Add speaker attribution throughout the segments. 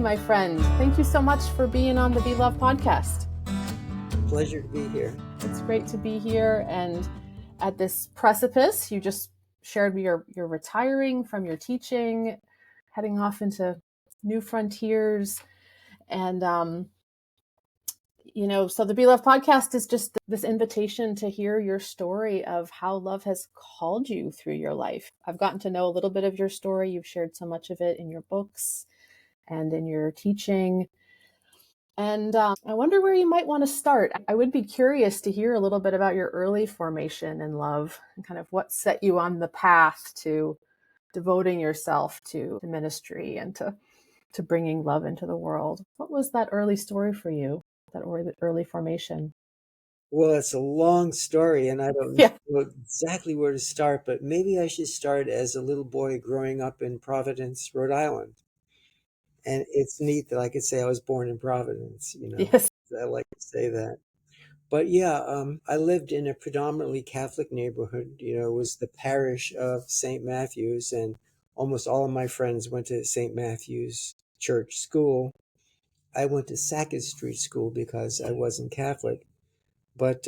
Speaker 1: my friend. Thank you so much for being on the Be Love podcast.
Speaker 2: Pleasure to be here.
Speaker 1: It's great to be here. And at this precipice, you just shared you're retiring from your teaching, heading off into new frontiers. And, so the Be Love podcast is just this invitation to hear your story of how love has called you through your life. I've gotten to know a little bit of your story. You've shared so much of it in your books and in your teaching. And I wonder where you might want to start. I would be curious to hear a little bit about your early formation in love and kind of what set you on the path to devoting yourself to ministry and to bringing love into the world. What was that early story for you, that early formation?
Speaker 2: Well, it's a long story, and I don't know exactly where to start, but maybe I should start as a little boy growing up in Providence, Rhode Island. And it's neat that I could say I was born in Providence,
Speaker 1: Yes.
Speaker 2: I like to say that. But yeah, I lived in a predominantly Catholic neighborhood. It was the parish of St. Matthew's, and almost all of my friends went to St. Matthew's Church School. I went to Sackett Street School because I wasn't Catholic. But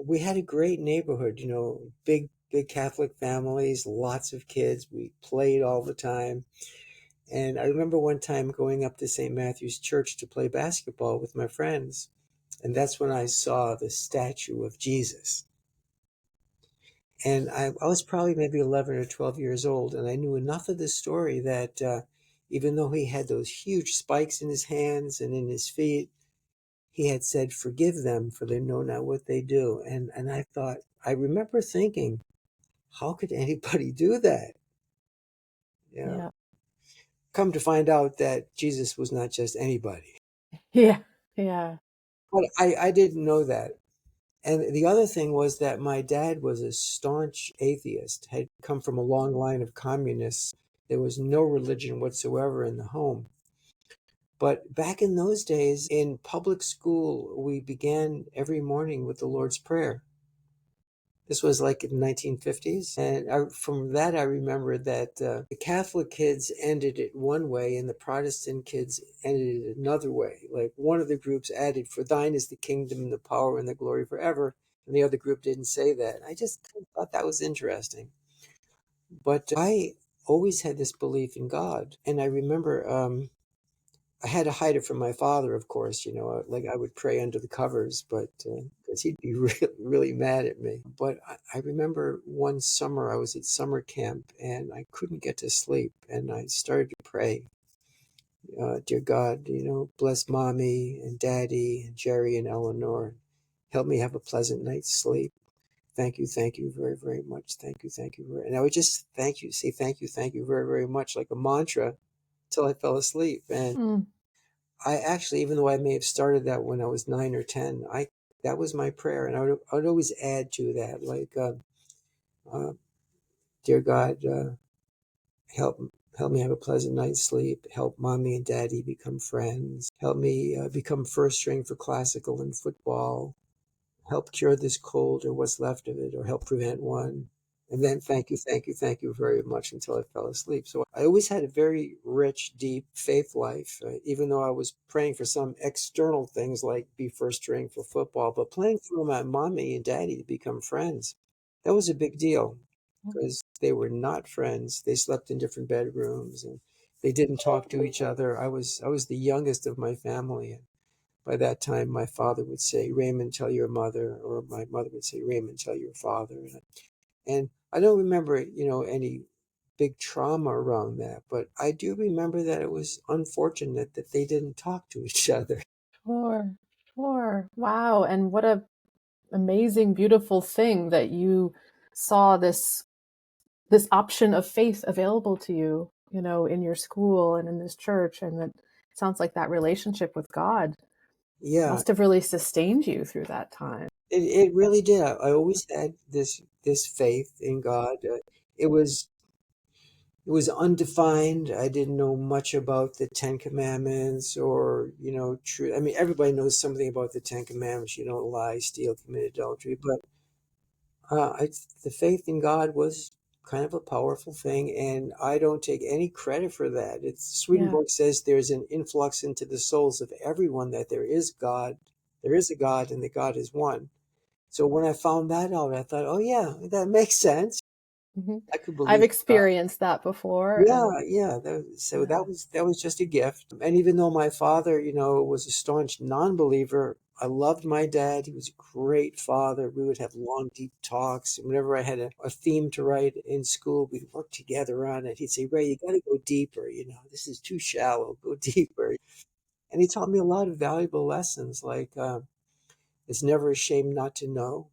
Speaker 2: we had a great neighborhood, big Catholic families, lots of kids. We played all the time. And I remember one time going up to St. Matthew's Church to play basketball with my friends. And that's when I saw the statue of Jesus. And I was probably maybe 11 or 12 years old. And I knew enough of the story that even though he had those huge spikes in his hands and in his feet, he had said, "Forgive them, for they know not what they do." And I remember thinking, how could anybody do that?
Speaker 1: Yeah.
Speaker 2: Come to find out that Jesus was not just anybody.
Speaker 1: Yeah.
Speaker 2: But I didn't know that. And the other thing was that my dad was a staunch atheist, had come from a long line of communists. There was no religion whatsoever in the home. But back in those days, in public school, we began every morning with the Lord's Prayer. This was like in the 1950s. And from that, I remember that the Catholic kids ended it one way and the Protestant kids ended it another way. Like one of the groups added, "For thine is the kingdom, the power, and the glory forever." And the other group didn't say that. I just thought that was interesting. But I always had this belief in God. And I remember I had to hide it from my father, of course, like I would pray under the covers, but because he'd be really, really mad at me. But I remember one summer I was at summer camp and I couldn't get to sleep. And I started to pray, "Dear God, bless mommy and daddy and Jerry and Eleanor. Help me have a pleasant night's sleep. Thank you very, very much. Thank you. And I would just say thank you very, very much, like a mantra, till I fell asleep. And I actually, even though I may have started that when I was 9 or 10, that was my prayer. And I would always add to that, like, "Dear God, help me have a pleasant night's sleep. Help mommy and daddy become friends. Help me become first string for classical and football. Help cure this cold or what's left of it, or help prevent one." And then thank you very much until I fell asleep. So I always had a very rich, deep faith life, even though I was praying for some external things like be first string for football, but praying for my mommy and daddy to become friends. That was a big deal because they were not friends. They slept in different bedrooms and they didn't talk to each other. I was the youngest of my family. And by that time, my father would say, "Raymond, tell your mother," or my mother would say, "Raymond, tell your father." And I don't remember, any big trauma around that, but I do remember that it was unfortunate that they didn't talk to each other.
Speaker 1: Sure. Wow. And what a amazing, beautiful thing that you saw this option of faith available to you, in your school and in this church. And that sounds like that relationship with God
Speaker 2: Yeah,
Speaker 1: must have really sustained you through that time.
Speaker 2: it really did. I always had this faith in God. It was undefined. I didn't know much about the Ten Commandments or, true. I mean, everybody knows something about the Ten Commandments. You don't lie, steal, commit adultery. But the faith in God was kind of a powerful thing, and I don't take any credit for that. It's
Speaker 1: Yeah.
Speaker 2: Swedenborg says there's an influx into the souls of everyone, that there is God, there is a God, and that God is one. So when I found that out, I thought, oh yeah, that makes sense.
Speaker 1: Hmm.
Speaker 2: I could
Speaker 1: I've
Speaker 2: believe God.
Speaker 1: experienced that before,
Speaker 2: Yeah,
Speaker 1: and
Speaker 2: yeah. So
Speaker 1: yeah.
Speaker 2: that was just a gift. And even though my father, was a staunch non-believer, I loved my dad. He was a great father. We would have long, deep talks. And whenever I had a theme to write in school, we'd work together on it. He'd say, "Ray, you got to go deeper. This is too shallow. Go deeper." And he taught me a lot of valuable lessons, like it's never a shame not to know.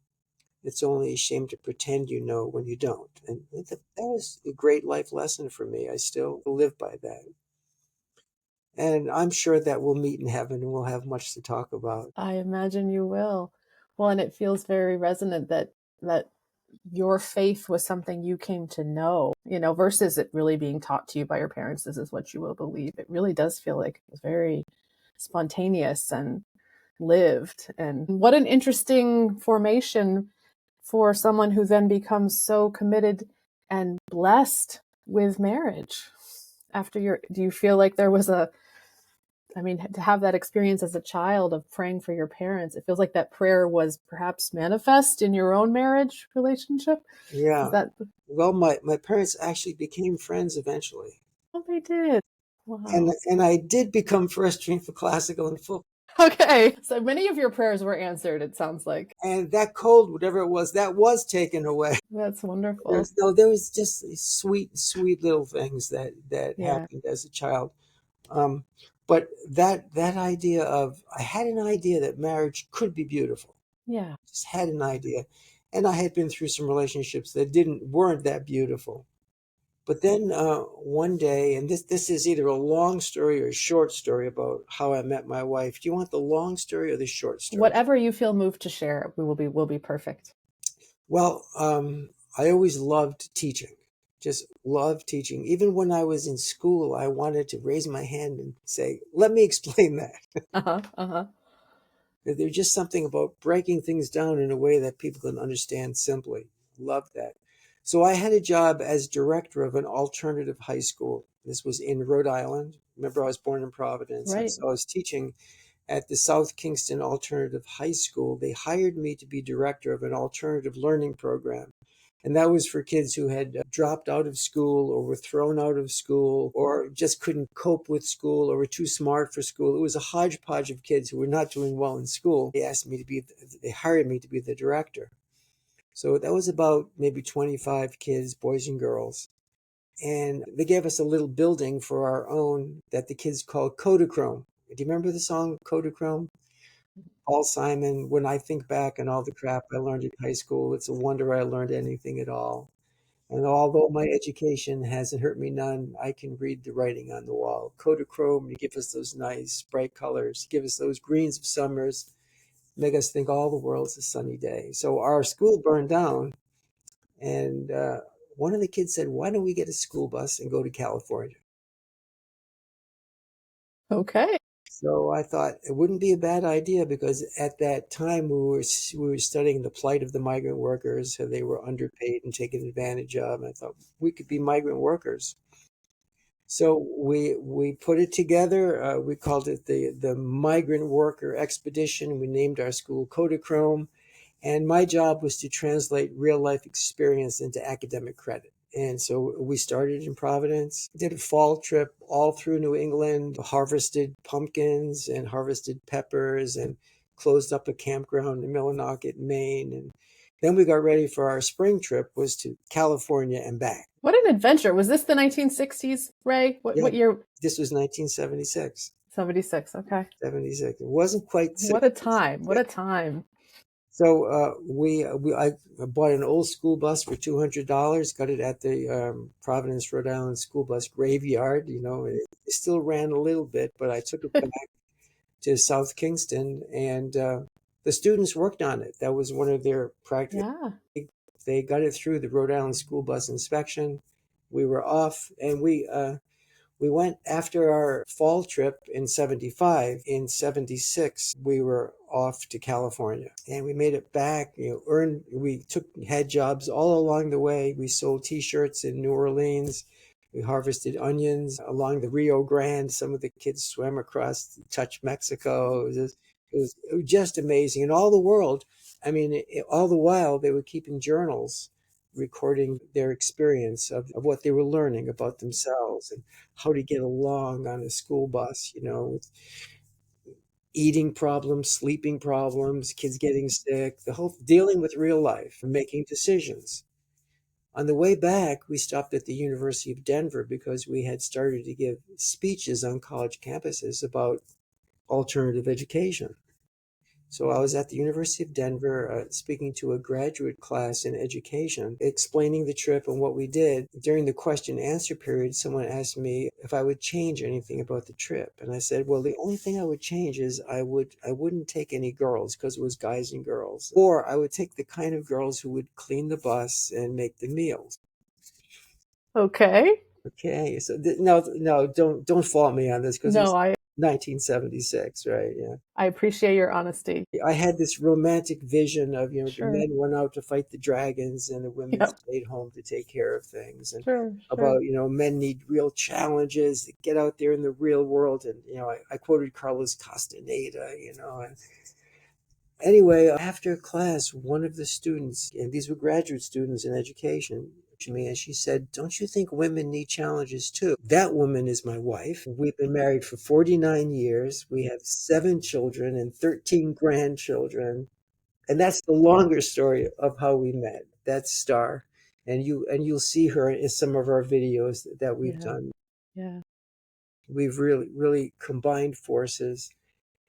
Speaker 2: It's only a shame to pretend you know when you don't. And that was a great life lesson for me. I still live by that. And I'm sure that we'll meet in heaven and we'll have much to talk about.
Speaker 1: I imagine you will. Well, and it feels very resonant that your faith was something you came to know, versus it really being taught to you by your parents. This is what you will believe. It really does feel like it was very spontaneous and lived. And what an interesting formation for someone who then becomes so committed and blessed with marriage. Do you feel like there was to have that experience as a child of praying for your parents, it feels like that prayer was perhaps manifest in your own marriage relationship. Is
Speaker 2: Yeah.
Speaker 1: that,
Speaker 2: Well, my parents actually became friends eventually.
Speaker 1: oh, they did.
Speaker 2: And
Speaker 1: Wow.
Speaker 2: and I did become first string for classical and football.
Speaker 1: Okay. So many of your prayers were answered, it sounds like.
Speaker 2: And that cold, whatever it was, that was taken away.
Speaker 1: That's wonderful.
Speaker 2: There was just sweet, sweet little things that
Speaker 1: Yeah.
Speaker 2: happened as a child. Um, but that idea of I had an idea that marriage could be beautiful.
Speaker 1: Yeah.
Speaker 2: Just had an idea, and I had been through some relationships that weren't that beautiful. But then one day, and this is either a long story or a short story about how I met my wife. Do you want the long story or the short story?
Speaker 1: Whatever you feel moved to share, we will be perfect.
Speaker 2: Well, I always loved teaching. Just loved teaching. Even when I was in school, I wanted to raise my hand and say, "Let me explain that."
Speaker 1: Uh-huh. Uh-huh.
Speaker 2: There's just something about breaking things down in a way that people can understand simply. Love that. So I had a job as director of an alternative high school. This was in Rhode Island. Remember, I was born in Providence, and
Speaker 1: Right.
Speaker 2: so I was teaching at the South Kingston Alternative High School. They hired me to be director of an alternative learning program. And that was for kids who had dropped out of school or were thrown out of school or just couldn't cope with school or were too smart for school. It was a hodgepodge of kids who were not doing well in school. They hired me to be the director. So that was about maybe 25 kids, boys and girls. And they gave us a little building for our own that the kids called Kodachrome. Do you remember the song Kodachrome? Paul Simon, when I think back on all the crap I learned in high school, it's a wonder I learned anything at all. And although my education hasn't hurt me none, I can read the writing on the wall. Kodachrome, you give us those nice bright colors, give us those greens of summers, make us think all the world's a sunny day. So our school burned down, and one of the kids said, "Why don't we get a school bus and go to California?"
Speaker 1: Okay.
Speaker 2: So I thought it wouldn't be a bad idea because at that time we were studying the plight of the migrant workers. So they were underpaid and taken advantage of. And I thought we could be migrant workers. So we put it together. We called it the Migrant Worker Expedition. We named our school Kodachrome. And my job was to translate real life experience into academic credit. And so we started in Providence, did a fall trip all through New England, harvested pumpkins and harvested peppers and closed up a campground in Millinocket, Maine. And then we got ready for our spring trip was to California and back.
Speaker 1: What an adventure. Was this the 1960s, Ray?
Speaker 2: Yeah,
Speaker 1: What year?
Speaker 2: this was 1976.
Speaker 1: 76. Okay.
Speaker 2: 76. It wasn't quite
Speaker 1: What a
Speaker 2: 60s.
Speaker 1: time. What a time.
Speaker 2: So I bought an old school bus for $200. Got it at the Providence, Rhode Island school bus graveyard. It still ran a little bit, but I took it back to South Kingston, and the students worked on it. That was one of their practice.
Speaker 1: Yeah.
Speaker 2: They got it through the Rhode Island school bus inspection. We were off, and We went after our fall trip in 75. In 76, we were off to California and we made it back, we had jobs all along the way. We sold t-shirts in New Orleans. We harvested onions along the Rio Grande. Some of the kids swam across to touch Mexico. It was just amazing. And all the world, I mean, all the while they were keeping journals recording their experience of what they were learning about themselves and how to get along on a school bus, with eating problems, sleeping problems, kids getting sick, the whole dealing with real life and making decisions. On the way back, we stopped at the University of Denver because we had started to give speeches on college campuses about alternative education. So I was at the University of Denver speaking to a graduate class in education, explaining the trip and what we did. During the question and answer period, someone asked me if I would change anything about the trip. And I said, well, the only thing I would change is I wouldn't take any girls because it was guys and girls. Or I would take the kind of girls who would clean the bus and make the meals.
Speaker 1: Okay.
Speaker 2: Okay, so no, don't fault me on this because it
Speaker 1: No,
Speaker 2: was
Speaker 1: I
Speaker 2: 1976, right? Yeah.
Speaker 1: I appreciate your honesty.
Speaker 2: I had this romantic vision of, the
Speaker 1: Sure.
Speaker 2: men went out to fight the dragons and the women
Speaker 1: Yep.
Speaker 2: stayed home to take care of things. And
Speaker 1: Sure. Sure.
Speaker 2: about, men need real challenges to get out there in the real world. And, I quoted Carlos Castaneda, and anyway, after class, one of the students, and these were graduate students in education, to me and she said, don't you think women need challenges too? That woman is my wife. We've been married for 49 years. We have 7 children and 13 grandchildren. And that's the longer story of how we met. That's Star. And you'll see her in some of our videos that we've
Speaker 1: Yeah.
Speaker 2: done.
Speaker 1: Yeah.
Speaker 2: We've really, really combined forces.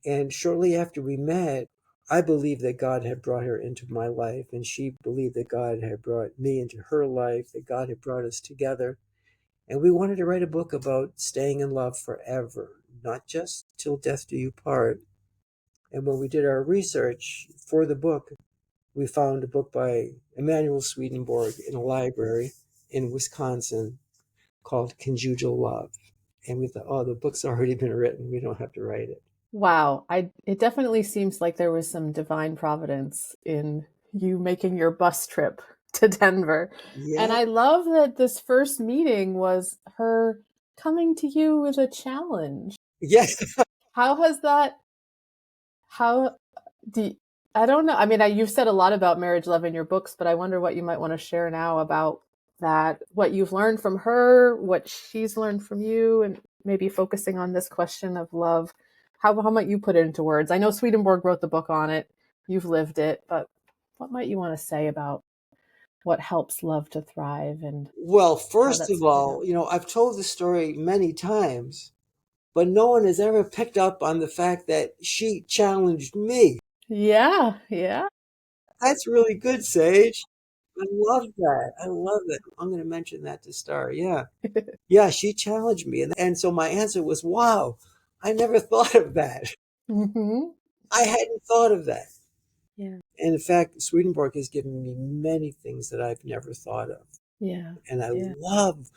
Speaker 2: And shortly after we met, I believed that God had brought her into my life, and she believed that God had brought me into her life, that God had brought us together. And we wanted to write a book about staying in love forever, not just till death do you part. And when we did our research for the book, we found a book by Emanuel Swedenborg in a library in Wisconsin called Conjugal Love. And we thought, oh, the book's already been written. We don't have to write it.
Speaker 1: Wow. It definitely seems like there was some divine providence in you making your bus trip to Denver. And
Speaker 2: Yeah.
Speaker 1: I love that this first meeting was her coming to you with a challenge.
Speaker 2: Yes.
Speaker 1: How has that how do you, I don't know. I mean, you've said a lot about marriage love in your books, but I wonder what you might want to share now about that, what you've learned from her, what she's learned from you, and maybe focusing on this question of love. How might you put it into words? I know Swedenborg wrote the book on it. You've lived it, but what might you want to say about what helps love to thrive and
Speaker 2: Well,
Speaker 1: how
Speaker 2: first
Speaker 1: that's
Speaker 2: of
Speaker 1: played out?
Speaker 2: all, I've told the story many times, but no one has ever picked up on the fact that she challenged me.
Speaker 1: Yeah, yeah.
Speaker 2: That's really good, Sage. I love that. I love it. I'm going to mention that to Star. Yeah. Yeah, she challenged me. And so my answer was, wow, I never thought of that.
Speaker 1: Hmm.
Speaker 2: I hadn't thought of that.
Speaker 1: Yeah,
Speaker 2: And in fact, Swedenborg has given me many things that I've never thought of.
Speaker 1: yeah,
Speaker 2: And I
Speaker 1: yeah.
Speaker 2: love,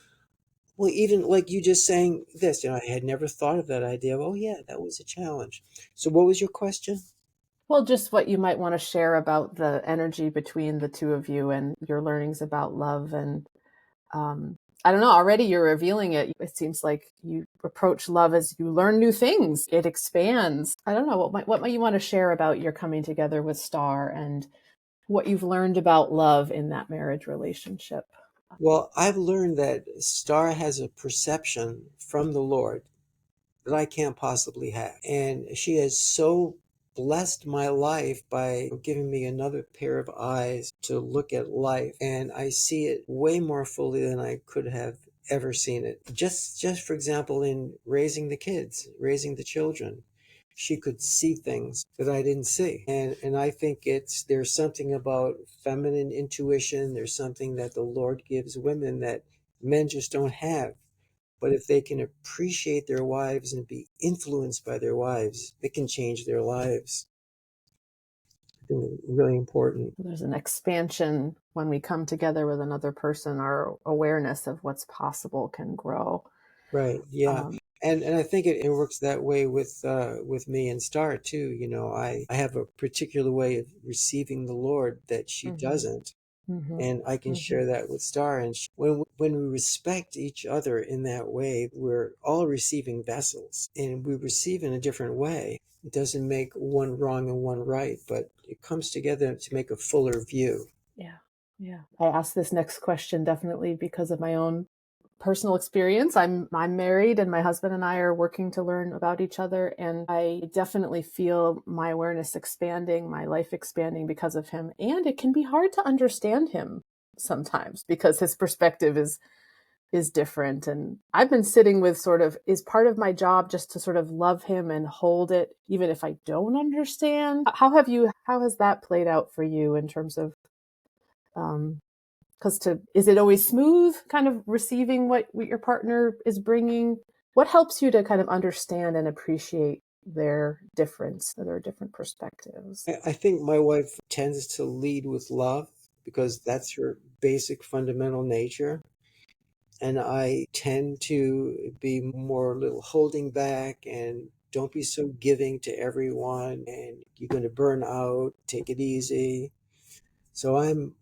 Speaker 2: well, even like you just saying this, I had never thought of that idea of, oh, yeah, that was a challenge. So what was your question?
Speaker 1: Well, just what you might want to share about the energy between the two of you and your learnings about love. And I don't know, already you're revealing it. It seems like you approach love as you learn new things, it expands. I don't know, what might you want to share about your coming together with Star and what you've learned about love in that marriage relationship?
Speaker 2: Well, I've learned that Star has a perception from the Lord that I can't possibly have. And she has so blessed my life by giving me another pair of eyes to look at life. And I see it way more fully than I could have ever seen it. Just for example, in raising the kids, raising the children. She could see things that I didn't see. And I think there's something about feminine intuition. There's something that the Lord gives women that men just don't have. But if they can appreciate their wives and be influenced by their wives, it can change their lives. I think it's really important.
Speaker 1: There's an expansion when we come together with another person, our awareness of what's possible can grow.
Speaker 2: Right. Yeah.
Speaker 1: Um,
Speaker 2: And I think it works that way with me and Star too. I have a particular way of receiving the Lord that she
Speaker 1: mhm,
Speaker 2: doesn't.
Speaker 1: mhm,
Speaker 2: And I can
Speaker 1: mhm.
Speaker 2: share that with Star. And when we respect each other in that way, we're all receiving vessels, and we receive in a different way. It doesn't make one wrong and one right, but it comes together to make a fuller view.
Speaker 1: Yeah, yeah. I asked this next question definitely because of my own personal experience. I'm married and my husband and I are working to learn about each other, and I definitely feel my awareness expanding, my life expanding because of him. And it can be hard to understand him sometimes because his perspective is different, and I've been sitting with sort of, is part of my job just to sort of love him and hold it even if I don't understand. How has that played out for you in terms of um because to is it always smooth kind of receiving what your partner is bringing? What helps you to kind of understand and appreciate their different perspectives?
Speaker 2: I think my wife tends to lead with love because that's her basic fundamental nature. And I tend to be more a little holding back and don't be so giving to everyone and you're going to burn out, take it easy. So I'm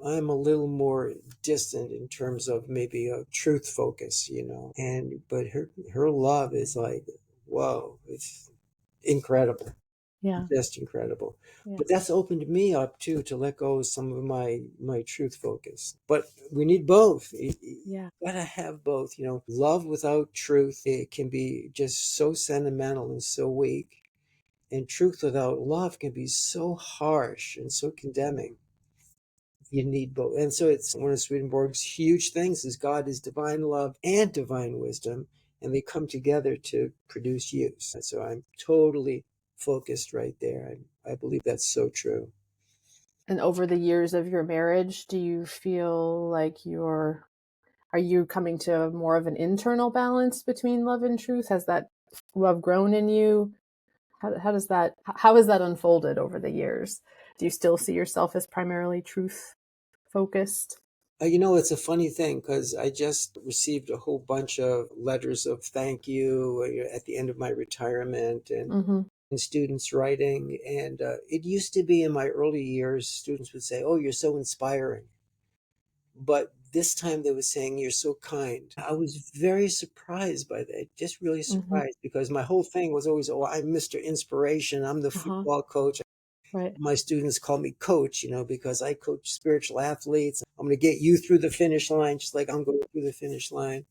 Speaker 2: a little more distant in terms of maybe a truth focus. And but her love is like, whoa, it's incredible,
Speaker 1: Yeah,
Speaker 2: just incredible.
Speaker 1: yeah,
Speaker 2: But that's opened me up too to let go of some of my truth focus. But we need both. You
Speaker 1: yeah.
Speaker 2: gotta have both. Love without truth, it can be just so sentimental and so weak. And truth without love can be so harsh and so condemning. You need both. And so it's one of Swedenborg's huge things is God is divine love and divine wisdom, and they come together to produce use. And so I'm totally focused right there. I believe that's so true.
Speaker 1: And over the years of your marriage, do you feel like are you coming to more of an internal balance between love and truth? Has that love grown in you? How has that unfolded over the years? Do you still see yourself as primarily truth focused?
Speaker 2: It's a funny thing because I just received a whole bunch of letters of thank you at the end of my retirement
Speaker 1: Mm-hmm.
Speaker 2: and students writing. And it used to be in my early years, students would say, "Oh, you're so inspiring." But this time they were saying, "You're so kind." I was very surprised by that, just really
Speaker 1: Mm-hmm.
Speaker 2: surprised because my whole thing was always, "Oh, I'm Mr. Inspiration. I'm the
Speaker 1: Uh-huh.
Speaker 2: football coach."
Speaker 1: Right.
Speaker 2: My students call me coach, because I coach spiritual athletes. I'm going to get you through the finish line, just like I'm going through the finish line.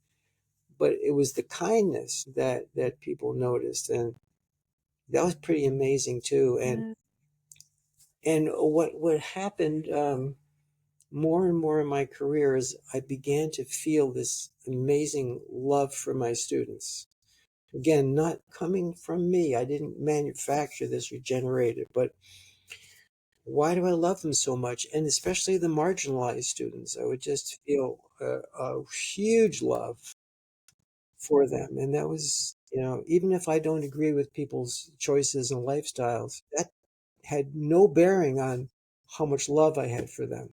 Speaker 2: But it was the kindness that people noticed, and that was pretty amazing too. And
Speaker 1: Yeah.
Speaker 2: and what happened more and more in my career is I began to feel this amazing love for my students. Again, not coming from me. I didn't manufacture this or generate it, but why do I love them so much? And especially the marginalized students. I would just feel a huge love for them. And that was, even if I don't agree with people's choices and lifestyles, that had no bearing on how much love I had for them.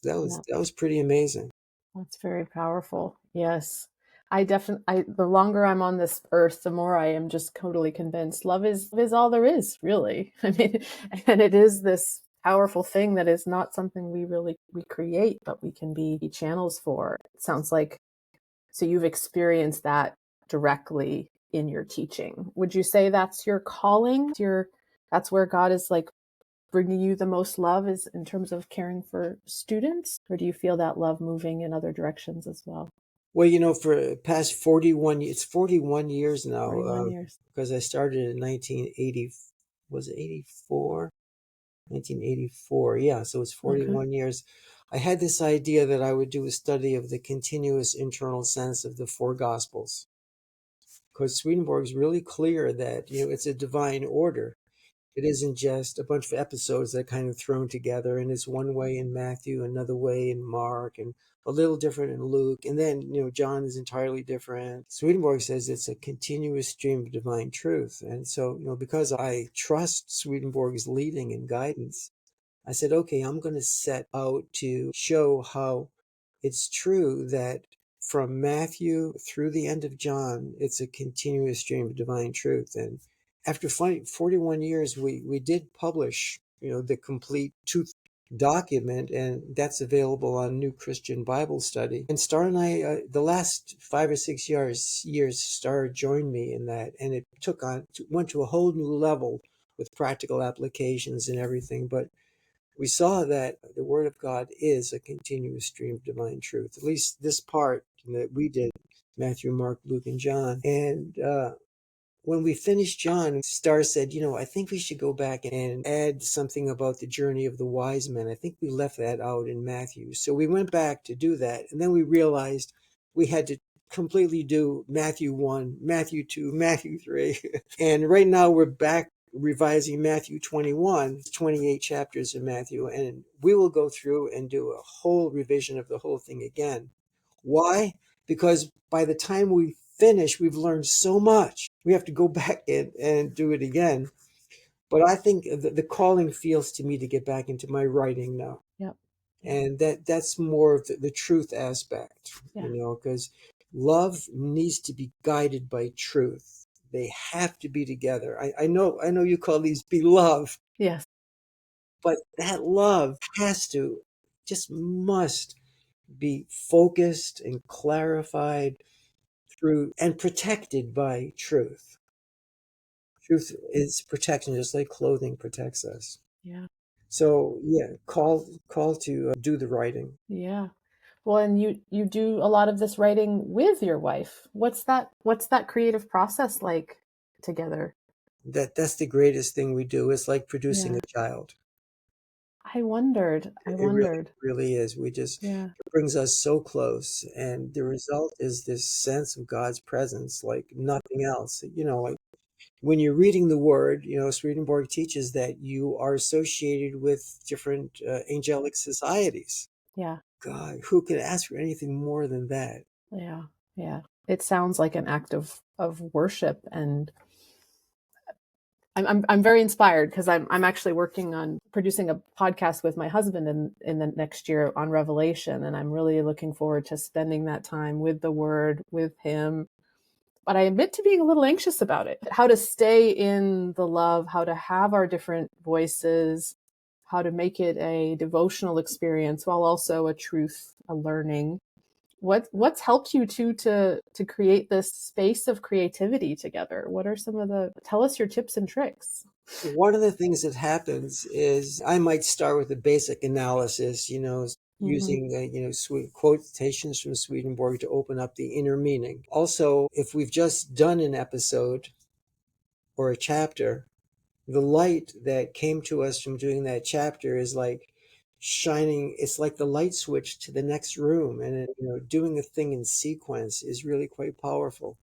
Speaker 2: That was
Speaker 1: Yeah.
Speaker 2: that was pretty amazing.
Speaker 1: That's very powerful. Yes. The longer I'm on this earth, the more I am just totally convinced love is all there is, really. I mean, and it is this powerful thing that is not something we create, but we can be channels for. It sounds like so you've experienced that directly in your teaching. Would you say that's your calling? That's where God is like bringing you the most love is in terms of caring for students? Or do you feel that love moving in other directions as well?
Speaker 2: Well, for past 41, it's 41 years now,
Speaker 1: 41 years.
Speaker 2: because I started in 1980, was it 84? 1984, yeah, so it's
Speaker 1: Okay.
Speaker 2: 41 years. I had this idea that I would do a study of the continuous internal sense of the four Gospels, because Swedenborg's really clear that, it's a divine order. It isn't just a bunch of episodes that kind of thrown together, and it's one way in Matthew, another way in Mark, and a little different in Luke, and then, John is entirely different. Swedenborg says it's a continuous stream of divine truth. And so, because I trust Swedenborg's leading and guidance, I said, okay, I'm going to set out to show how it's true that from Matthew through the end of John, it's a continuous stream of divine truth. And after 41 years, we did publish, the complete truth document, and that's available on New Christian Bible Study. And Star and I, the last 5 or 6 years, Star joined me in that, and it went to a whole new level with practical applications and everything. But we saw that the Word of God is a continuous stream of divine truth. At least this part that we did, Matthew, Mark, Luke, and John. And when we finished John, Star said, I think we should go back and add something about the journey of the wise men. I think we left that out in Matthew. So we went back to do that. And then we realized we had to completely do Matthew 1, Matthew 2, Matthew 3. And right now we're back revising Matthew 21, 28 chapters of Matthew. And we will go through and do a whole revision of the whole thing again. Why? Because by the time we finish, we've learned so much. We have to go back and do it again. But I think the calling feels to me to get back into my writing now.
Speaker 1: Yep.
Speaker 2: And that's more of the truth aspect,
Speaker 1: Yeah.
Speaker 2: because love needs to be guided by truth. They have to be together. I know you call these be love.
Speaker 1: Yes.
Speaker 2: But that love must be focused and clarified through and protected by truth. Truth is protection, just like clothing protects us.
Speaker 1: Yeah.
Speaker 2: So yeah, call to do the writing.
Speaker 1: Yeah. Well, and you do a lot of this writing with your wife. What's that creative process like together?
Speaker 2: That's the greatest thing we do. It's like producing
Speaker 1: Yeah.
Speaker 2: a child.
Speaker 1: I wondered.
Speaker 2: It really is.
Speaker 1: Yeah.
Speaker 2: It brings us so close, and the result is this sense of God's presence like nothing else. Like when you're reading the Word, Swedenborg teaches that you are associated with different angelic societies.
Speaker 1: Yeah.
Speaker 2: God, who could ask for anything more than that?
Speaker 1: Yeah. Yeah. It sounds like an act of worship, and I'm very inspired because I'm actually working on producing a podcast with my husband in the next year on Revelation, and I'm really looking forward to spending that time with the Word, with him. But I admit to being a little anxious about it. How to stay in the love, how to have our different voices, how to make it a devotional experience while also a truth, a learning. What's helped you two to create this space of creativity together? What are tell us your tips and tricks?
Speaker 2: One of the things that happens is I might start with a basic analysis, using, quotations from Swedenborg to open up the inner meaning. Also, if we've just done an episode or a chapter, the light that came to us from doing that chapter is like shining. It's like the light switch to the next room, and doing a thing in sequence is really quite powerful.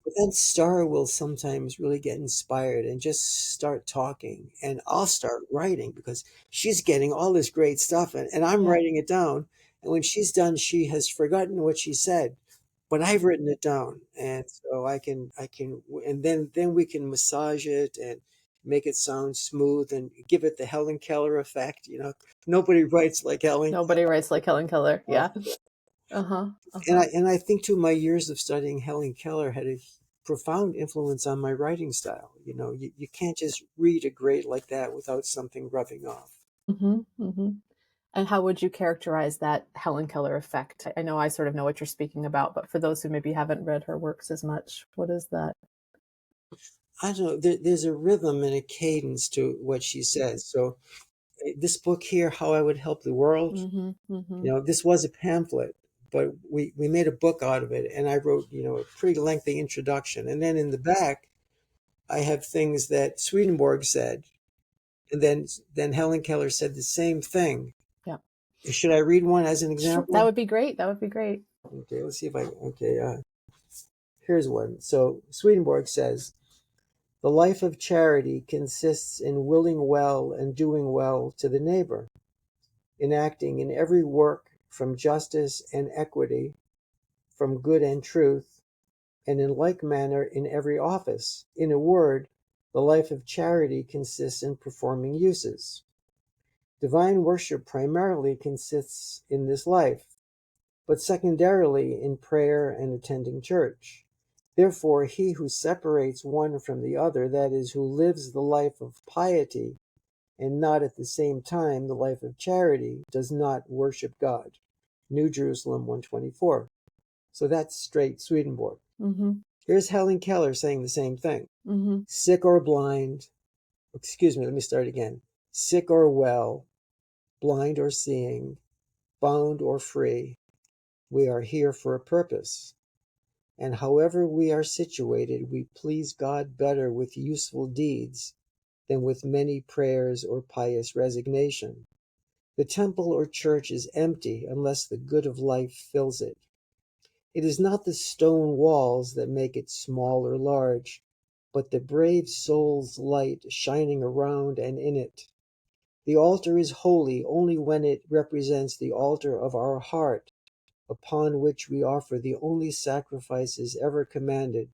Speaker 2: But then Star will sometimes really get inspired and just start talking, and I'll start writing because she's getting all this great stuff, and I'm
Speaker 1: Yeah.
Speaker 2: writing it down. And when she's done, she has forgotten what she said, but I've written it down, and so and then we can massage it and make it sound smooth and give it the Helen Keller effect. Nobody writes like Helen
Speaker 1: Nobody writes like Helen Keller.
Speaker 2: Keller.
Speaker 1: Yeah. Uh-huh.
Speaker 2: And
Speaker 1: Uh-huh.
Speaker 2: I think too, my years of studying Helen Keller had a profound influence on my writing style. You can't just read a great like that without something rubbing off.
Speaker 1: Mm-hmm. Mm-hmm. And how would you characterize that Helen Keller effect? I know I sort of know what you're speaking about, but for those who maybe haven't read her works as much, what is that?
Speaker 2: I don't know. There's a rhythm and a cadence to what she says. So this book here, How I Would Help the World,
Speaker 1: Mm-hmm. Mm-hmm.
Speaker 2: this was a pamphlet, but we made a book out of it, and I wrote, a pretty lengthy introduction. And then in the back, I have things that Swedenborg said, and then Helen Keller said the same thing.
Speaker 1: Yeah.
Speaker 2: Should I read one as an
Speaker 1: Sure. That
Speaker 2: example?
Speaker 1: would be great. That would be great.
Speaker 2: Okay, let's see if here's one. So Swedenborg says, the life of charity consists in willing well and doing well to the neighbor, in acting in every work from justice and equity, from good and truth, and in like manner in every office. In a word, the life of charity consists in performing uses. Divine worship primarily consists in this life, but secondarily in prayer and attending church. Therefore, he who separates one from the other, that is, who lives the life of piety and not at the same time the life of charity, does not worship God. New Jerusalem 124. So that's straight Swedenborg.
Speaker 1: Mm-hmm.
Speaker 2: Here's Helen Keller saying the same thing.
Speaker 1: Mm-hmm.
Speaker 2: Sick or blind, excuse me, let me start again. Sick or well, blind or seeing, bound or free, we are here for a purpose. And however we are situated, we please God better with useful deeds than with many prayers or pious resignation. The temple or church is empty unless the good of life fills it. It is not the stone walls that make it small or large, but the brave soul's light shining around and in it. The altar is holy only when it represents the altar of our heart, upon which we offer the only sacrifices ever commanded,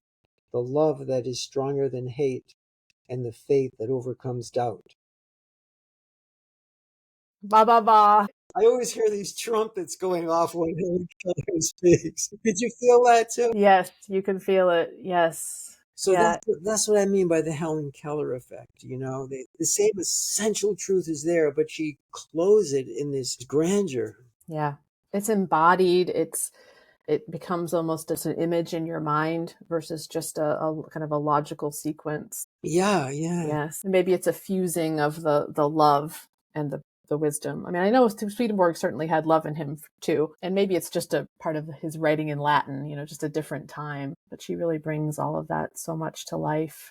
Speaker 2: the love that is stronger than hate, and the faith that overcomes doubt.
Speaker 1: Ba ba ba.
Speaker 2: I always hear these trumpets going off when Helen Keller speaks. Did you feel that too?
Speaker 1: Yes, you can feel it. Yes.
Speaker 2: So
Speaker 1: Yeah.
Speaker 2: that's what I mean by the Helen Keller effect. The same essential truth is there, but she clothes it in this grandeur.
Speaker 1: Yeah. It's embodied. It becomes almost as an image in your mind versus just a kind of a logical sequence.
Speaker 2: Yeah, yeah.
Speaker 1: Yes. And maybe it's a fusing of the love and the wisdom. I mean, I know Swedenborg certainly had love in him too. And maybe it's just a part of his writing in Latin, just a different time. But she really brings all of that so much to life.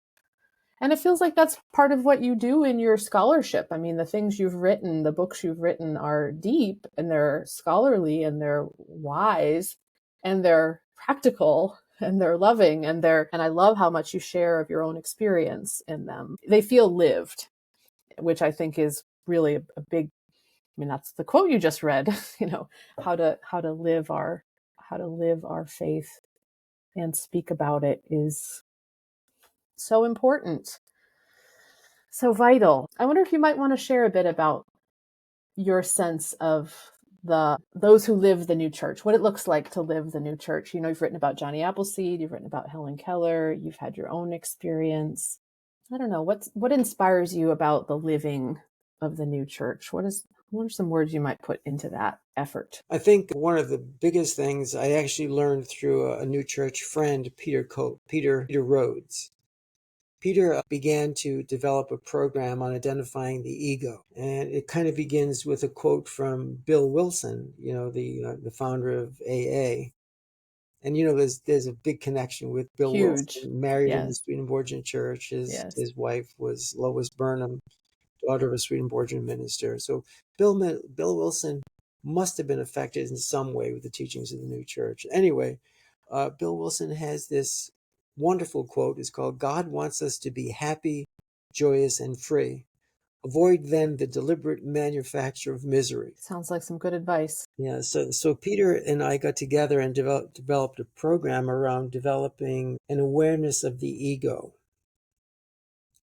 Speaker 1: And it feels like that's part of what you do in your scholarship. I mean, the things you've written, the books you've written are deep and they're scholarly and they're wise and they're practical and they're loving and I love how much you share of your own experience in them. They feel lived, which I think is really a big, I mean, that's the quote you just read, how to live our faith and speak about it is so important. So vital. I wonder if you might want to share a bit about your sense of those who live the new church, what it looks like to live the new church. You've written about Johnny Appleseed, you've written about Helen Keller, you've had your own experience. I don't know, what inspires you about the living of the new church? What are some words you might put into that effort?
Speaker 2: I think one of the biggest things I actually learned through a new church friend, Peter Rhodes. Peter began to develop a program on identifying the ego. And it kind of begins with a quote from Bill Wilson, the founder of AA. And there's a big connection with Bill
Speaker 1: Huge.
Speaker 2: Wilson, married in the
Speaker 1: Yes.
Speaker 2: Swedenborgian church. His
Speaker 1: Yes.
Speaker 2: his wife was Lois Burnham, daughter of a Swedenborgian minister. So Bill Wilson must have been affected in some way with the teachings of the new church. Anyway, Bill Wilson has this wonderful quote. It's called, "God wants us to be happy, joyous, and free. Avoid then the deliberate manufacture of misery."
Speaker 1: Sounds like some good advice.
Speaker 2: Yeah, so Peter and I got together and developed a program around developing an awareness of the ego.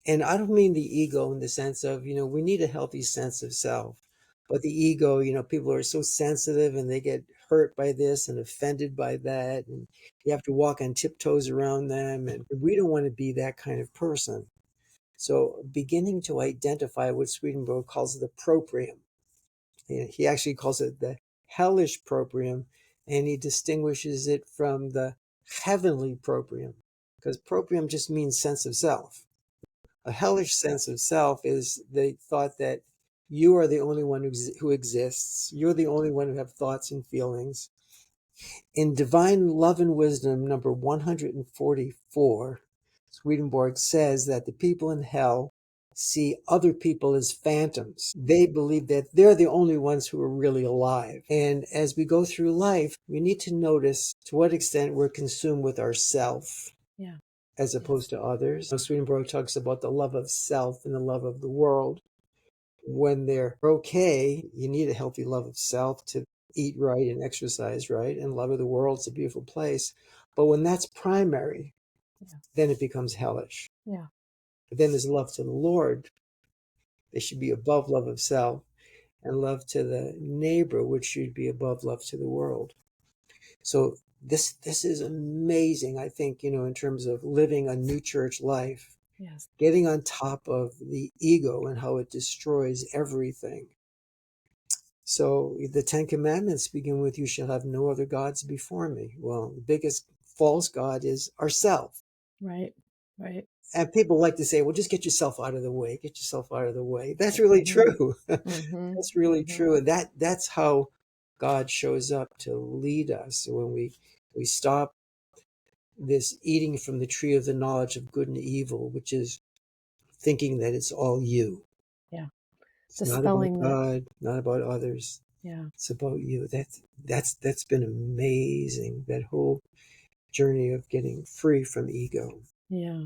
Speaker 2: And I don't mean the ego in the sense of, we need a healthy sense of self. But the ego, people are so sensitive and they get hurt by this and offended by that. And you have to walk on tiptoes around them. And we don't want to be that kind of person. So beginning to identify what Swedenborg calls the proprium. He actually calls it the hellish proprium, and he distinguishes it from the heavenly proprium, because proprium just means sense of self. A hellish sense of self is the thought that you are the only one who exists. You're the only one who have thoughts and feelings. In Divine Love and Wisdom, number 144, Swedenborg says that the people in hell see other people as phantoms. They believe that they're the only ones who are really alive. And as we go through life, we need to notice to what extent we're consumed with ourself.
Speaker 1: Yeah.
Speaker 2: As opposed to others. Swedenborg talks about the love of self and the love of the world. When they're okay, you need a healthy love of self to eat right and exercise right, and love of the world is a beautiful place. But when that's primary, then it becomes hellish.
Speaker 1: Yeah.
Speaker 2: But then there's love to the Lord. They should be above love of self, and love to the neighbor, which should be above love to the world. So this is amazing, I think, in terms of living a new church life,
Speaker 1: Yes.
Speaker 2: getting on top of the ego and how it destroys everything. So the Ten Commandments begin with, you shall have no other gods before me. Well, the biggest false god is ourself.
Speaker 1: Right. Right.
Speaker 2: And people like to say, well, just get yourself out of the way, get yourself out of the way. That's really
Speaker 1: Mm-hmm.
Speaker 2: true.
Speaker 1: Mm-hmm.
Speaker 2: That's really
Speaker 1: Mm-hmm.
Speaker 2: true. And that's how God shows up to lead us. When we stop this eating from the tree of the knowledge of good and evil, which is thinking that it's all you.
Speaker 1: Yeah.
Speaker 2: It's not about
Speaker 1: Dispelling that.
Speaker 2: God, not about others.
Speaker 1: Yeah.
Speaker 2: It's about you. That's been amazing. That whole journey of getting free from ego.
Speaker 1: Yeah.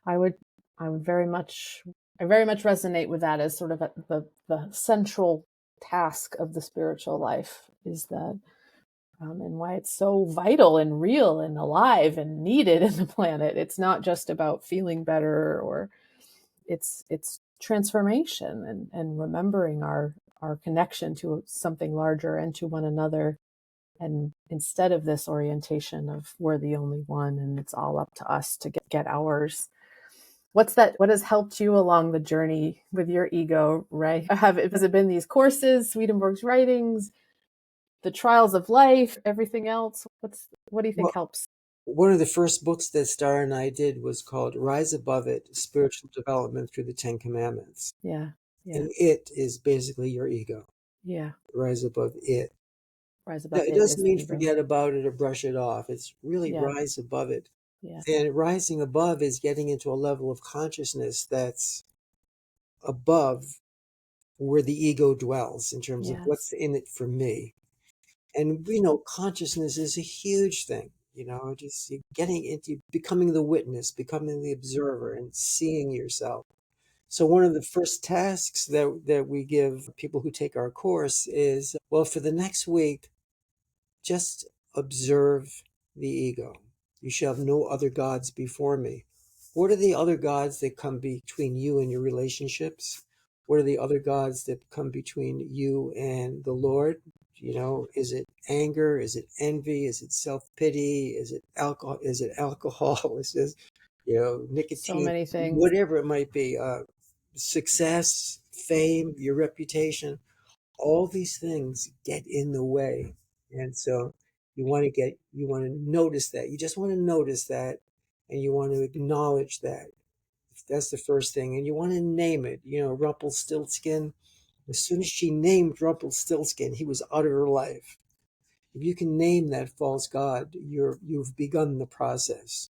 Speaker 1: I would I would very much I very much resonate with that as sort of the central task of the spiritual life is that and why it's so vital and real and alive and needed in the planet. It's not just about feeling better or it's transformation and remembering our connection to something larger and to one another. And instead of this orientation of we're the only one and it's all up to us to get ours. What has helped you along the journey with your ego, Ray? Has it been these courses, Swedenborg's writings, the trials of life, everything else? What do you think
Speaker 2: Well,
Speaker 1: helps?
Speaker 2: one of the first books that Star and I did was called Rise Above It, Spiritual Development Through the Ten Commandments.
Speaker 1: Yeah, yeah,
Speaker 2: And it is basically your ego.
Speaker 1: yeah.
Speaker 2: Rise above it.
Speaker 1: Rise
Speaker 2: No,
Speaker 1: above
Speaker 2: it
Speaker 1: it
Speaker 2: doesn't
Speaker 1: is the
Speaker 2: mean
Speaker 1: ego.
Speaker 2: forget about it or brush it off. It's really
Speaker 1: Yeah,
Speaker 2: rise above it.
Speaker 1: yeah,
Speaker 2: And rising above is getting into a level of consciousness that's above where the ego dwells in terms of
Speaker 1: yes,
Speaker 2: what's in it for me. And we know consciousness is a huge thing, just getting into becoming the witness, becoming the observer, and seeing yourself. So one of the first tasks that we give people who take our course is, well, for the next week, just observe the ego. You shall have no other gods before me. What are the other gods that come between you and your relationships? What are the other gods that come between you and the Lord? Is it anger? Is it envy? Is it self-pity? Is it alcohol? Is it alcohol? Is this,
Speaker 1: so
Speaker 2: nicotine?
Speaker 1: many things.
Speaker 2: Whatever it might be. Success, fame, your reputation, all these things get in the way. And so you want to notice that. You just want to notice that, and you want to acknowledge that. That's the first thing. And you want to name it. Rumpelstiltskin, as soon as she named Rumpelstiltskin, he was out of her life. If you can name that false god, you've begun the process.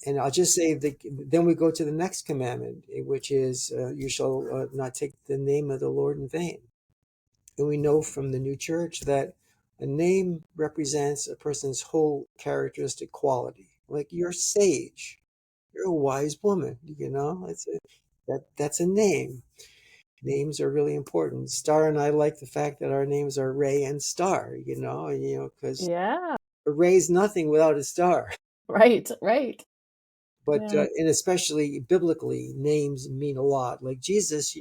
Speaker 2: And I'll just say that then we go to the next commandment, which is, you shall not take the name of the Lord in vain. And we know from the new church that a name represents a person's whole characteristic quality. Like you're sage, you're a wise woman, that's a name. Names are really important. Star and I like the fact that our names are Ray and Star, because
Speaker 1: Yeah,
Speaker 2: a Ray's nothing without a star.
Speaker 1: right, right.
Speaker 2: But
Speaker 1: Yeah,
Speaker 2: and especially biblically, names mean a lot. Like Jesus,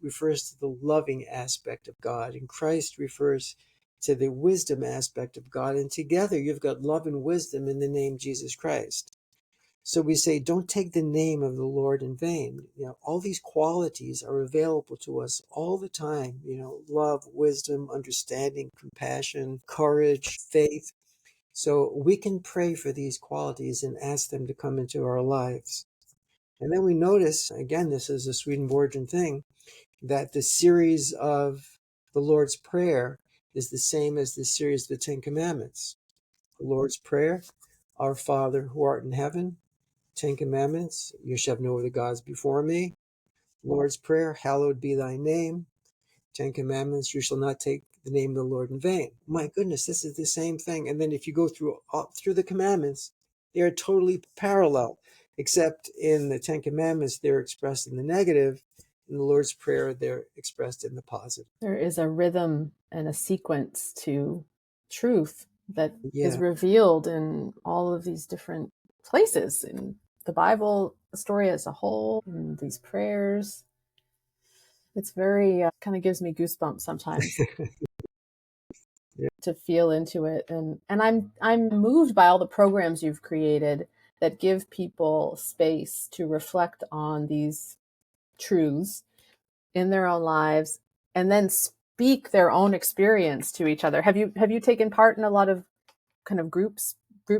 Speaker 2: refers to the loving aspect of God, and Christ refers to the wisdom aspect of God. And together, you've got love and wisdom in the name Jesus Christ. So we say, don't take the name of the Lord in vain. All these qualities are available to us all the time. Love, wisdom, understanding, compassion, courage, faith. So we can pray for these qualities and ask them to come into our lives. And then we notice, again, this is a Swedenborgian thing, that the series of the Lord's Prayer is the same as the series of the Ten Commandments. The Lord's Prayer, Our Father who art in heaven. Ten Commandments, you shall have no other gods before me. Lord's Prayer, hallowed be thy name. Ten Commandments, you shall not take the name of the Lord in vain. My goodness, this is the same thing. And then if you go through the commandments, they are totally parallel, except in the Ten Commandments, they're expressed in the negative. In the Lord's Prayer, they're expressed in the positive.
Speaker 1: there is a rhythm and a sequence to truth that is
Speaker 2: Yeah.
Speaker 1: revealed in all of these different places in the Bible, the story as a whole, in these prayers. It's very kind of gives me goosebumps sometimes.
Speaker 2: Yeah.
Speaker 1: to feel into it. And I'm moved by all the programs you've created that give people space to reflect on these truths in their own lives and then speak their own experience to each other. Have you taken part in a lot of kind of group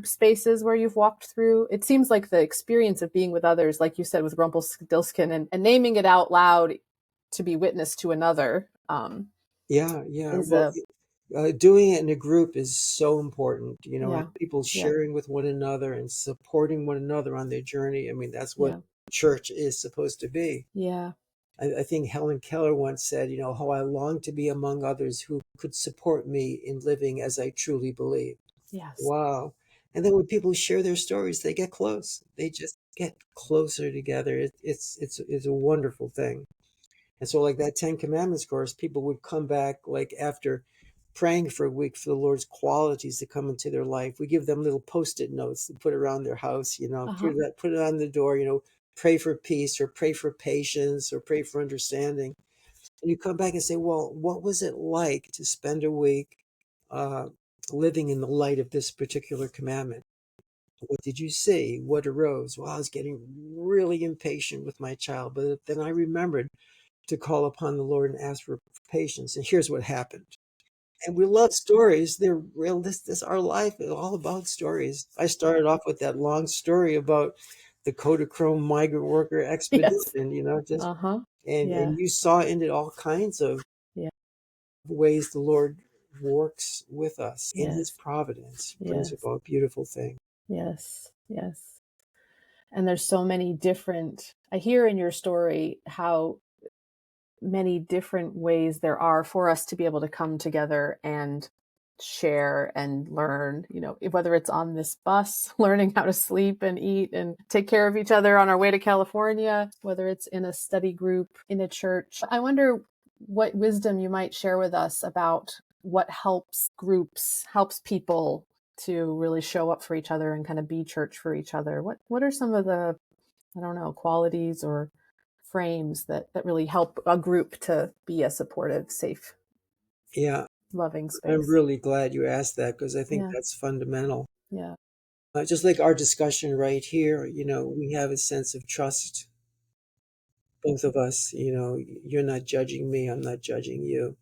Speaker 1: spaces where you've walked through? It seems like the experience of being with others, like you said with Rumpelstiltskin, and naming it out loud to be witness to another,
Speaker 2: Yeah, yeah.
Speaker 1: is
Speaker 2: Well,
Speaker 1: a
Speaker 2: doing it in a group is so important, and
Speaker 1: yeah,
Speaker 2: people
Speaker 1: yeah,
Speaker 2: sharing with one another and supporting one another on their journey. I mean, that's what
Speaker 1: yeah,
Speaker 2: church is supposed to be.
Speaker 1: yeah,
Speaker 2: I think Helen Keller once said, how I long to be among others who could support me in living as I truly believe.
Speaker 1: yes,
Speaker 2: Wow. And then when people share their stories, they get close. They just get closer together. It's a wonderful thing. And so, like that Ten Commandments course, people would come back like after praying for a week for the Lord's qualities to come into their life. We give them little post-it notes to put around their house,
Speaker 1: uh-huh,
Speaker 2: put it on the door, pray for peace or pray for patience or pray for understanding. And you come back and say, well, what was it like to spend a week uh, living in the light of this particular commandment? What did you see? What arose? Well, I was getting really impatient with my child, but then I remembered to call upon the Lord and ask for patience. And here's what happened. And we love stories. They're real. This our life is all about stories. I started off with that long story about the Kodachrome migrant worker
Speaker 1: yes,
Speaker 2: expedition, just
Speaker 1: uh-huh, yeah,
Speaker 2: and you saw in it all kinds of
Speaker 1: yeah,
Speaker 2: ways the Lord works with us in his
Speaker 1: yes,
Speaker 2: providence, brings
Speaker 1: yes,
Speaker 2: about beautiful things.
Speaker 1: yes, yes. And there's so many different, I hear in your story how many different ways there are for us to be able to come together and share and learn, whether it's on this bus, learning how to sleep and eat and take care of each other on our way to California, whether it's in a study group, in a church. I wonder what wisdom you might share with us about what helps groups, helps people to really show up for each other and kind of be church for each other. What are some of the, I don't know, qualities or frames that really help a group to be a supportive, safe,
Speaker 2: Yeah,
Speaker 1: loving
Speaker 2: I'm
Speaker 1: space?
Speaker 2: really glad you asked that because I think
Speaker 1: Yeah,
Speaker 2: that's fundamental.
Speaker 1: yeah,
Speaker 2: Just like our discussion right here, we have a sense of trust, both of us. You're not judging me, I'm not judging you.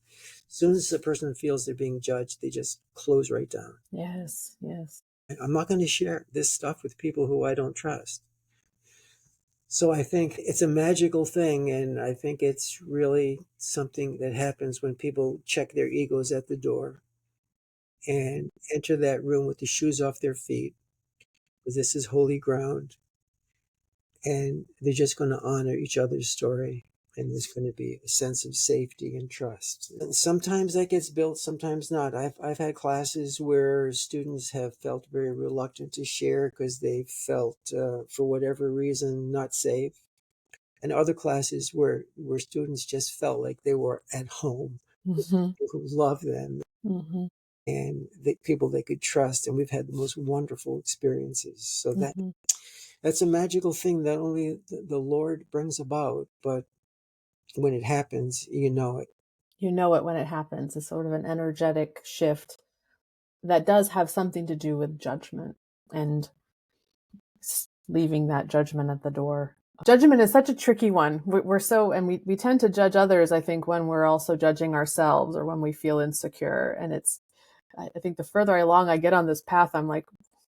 Speaker 2: As soon as a person feels they're being judged, they just close right down.
Speaker 1: yes, yes,
Speaker 2: I'm not going to share this stuff with people who I don't trust. So I think it's a magical thing, and I think it's really something that happens when people check their egos at the door and enter that room with the shoes off their feet, because this is holy ground, and they're just going to honor each other's story. And there's going to be a sense of safety and trust. And sometimes that gets built, sometimes not. I've had classes where students have felt very reluctant to share because they felt, for whatever reason, not safe. And other classes where students just felt like they were at home with
Speaker 1: mm-hmm,
Speaker 2: people who love them
Speaker 1: mm-hmm,
Speaker 2: and the people they could trust. And we've had the most wonderful experiences. So
Speaker 1: mm-hmm.
Speaker 2: that's a magical thing that only the Lord brings about. But when it happens, you know it.
Speaker 1: You know it when it happens. It's sort of an energetic shift that does have something to do with judgment and leaving that judgment at the door. Judgment is such a tricky one. We're so, and we tend to judge others, I think, when we're also judging ourselves or when we feel insecure. And I think the further along I get on this path, I'm like,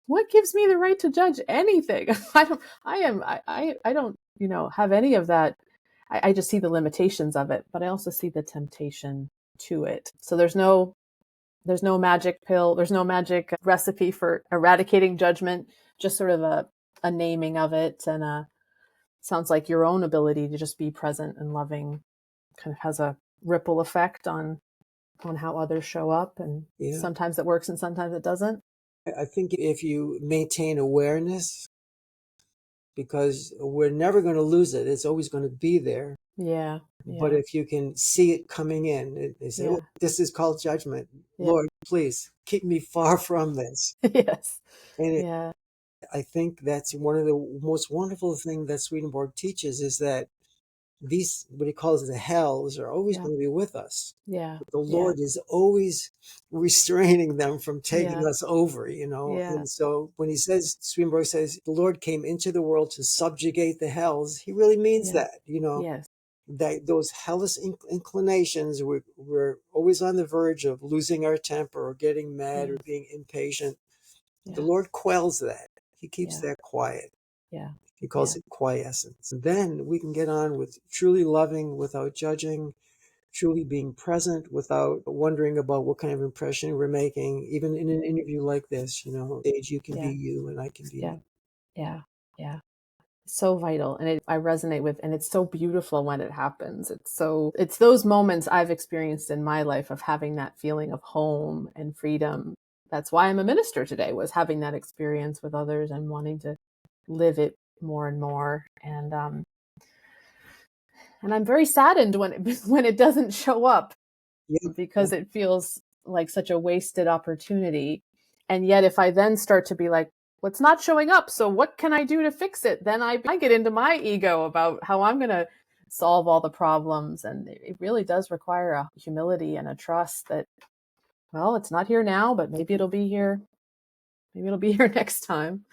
Speaker 1: what gives me the right to judge anything? I don't, have any of that. I just see the limitations of it, but I also see the temptation to it. So there's no magic pill. There's no magic recipe for eradicating judgment, just sort of a naming of it. And sounds like your own ability to just be present and loving kind of has a ripple effect on how others show up. And
Speaker 2: Yeah.
Speaker 1: sometimes it works and sometimes it doesn't.
Speaker 2: I think if you maintain awareness, because we're never going to lose it, it's always going to be there.
Speaker 1: Yeah.
Speaker 2: But
Speaker 1: Yeah.
Speaker 2: if you can see it coming in, they say, oh,
Speaker 1: Yeah.
Speaker 2: this is called judgment.
Speaker 1: Yeah.
Speaker 2: Lord, please keep me far from this.
Speaker 1: yes.
Speaker 2: And
Speaker 1: Yeah.
Speaker 2: I think that's one of the most wonderful things that Swedenborg teaches is that these, what he calls the hells, are always
Speaker 1: Yeah.
Speaker 2: going to be with us.
Speaker 1: Yeah.
Speaker 2: The
Speaker 1: Yeah.
Speaker 2: Lord is always restraining them from taking
Speaker 1: Yeah.
Speaker 2: us over,
Speaker 1: Yeah.
Speaker 2: And so when he says, Swedenborg says, the Lord came into the world to subjugate the hells, he really means
Speaker 1: Yeah.
Speaker 2: that.
Speaker 1: Yes.
Speaker 2: That those hellish inclinations, we're always on the verge of losing our temper or getting mad or
Speaker 1: Yes.
Speaker 2: being impatient. The
Speaker 1: Yeah.
Speaker 2: Lord quells that. He keeps
Speaker 1: Yeah.
Speaker 2: that quiet.
Speaker 1: Yeah.
Speaker 2: He calls
Speaker 1: Yeah.
Speaker 2: it quiescence. And then we can get on with truly loving without judging, truly being present without wondering about what kind of impression we're making. Even in an interview like this, stage, you can be
Speaker 1: Yeah.
Speaker 2: you and I can be
Speaker 1: Yeah.
Speaker 2: me.
Speaker 1: Yeah. Yeah. So vital, and I resonate with, and it's so beautiful when it happens. It's those moments I've experienced in my life of having that feeling of home and freedom. That's why I'm a minister today, was having that experience with others and wanting to live it more and more. And I'm very saddened when it when it doesn't show up,
Speaker 2: Yeah, yeah.
Speaker 1: because it feels like such a wasted opportunity. And yet, if I then start to be like, what's not showing up? So, what can I do to fix it? Then I get into my ego about how I'm going to solve all the problems. And it really does require a humility and a trust that, well, it's not here now, but maybe it'll be here. Maybe it'll be here next time.